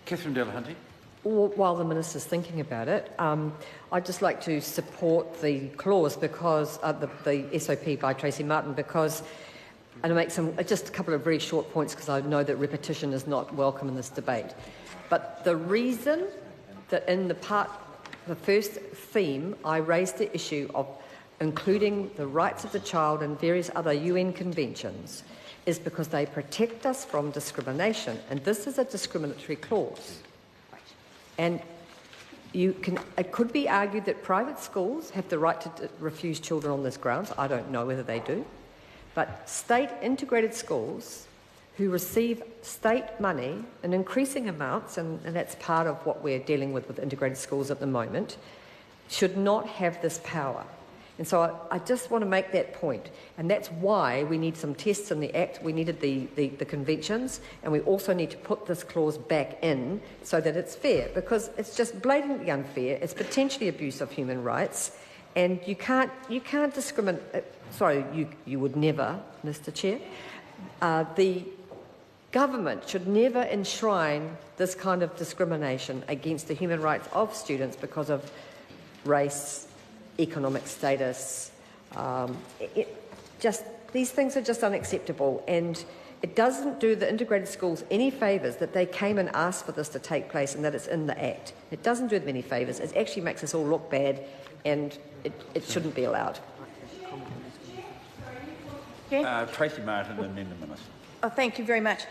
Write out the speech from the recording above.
Catherine Delahunty. While the Minister's thinking about it, I'd just like to support the clause because the SOP by Tracy Martin, because, and I'll make just a couple of very short points because I know that repetition is not welcome in this debate. But the reason that in the first theme, I raised the issue of including the rights of the child and various other UN conventions is because they protect us from discrimination, and this is a discriminatory clause. And it could be argued that private schools have the right to refuse children on this grounds. I don't know whether they do. But state integrated schools who receive state money in increasing amounts, and that's part of what we're dealing with integrated schools at the moment, should not have this power. And so I just want to make that point. And that's why we need some tests in the Act. We needed the conventions, and we also need to put this clause back in so that it's fair, because it's just blatantly unfair. It's potentially abuse of human rights, and you can't discriminate. Sorry, you would never, Mr. Chair. The government should never enshrine this kind of discrimination against the human rights of students because of race, economic status. These things are just unacceptable, and it doesn't do the integrated schools any favours that they came and asked for this to take place and that it's in the Act. It doesn't do them any favours. It actually makes us all look bad, and it shouldn't be allowed. Tracy Martin and then the Minister. Oh, thank you very much.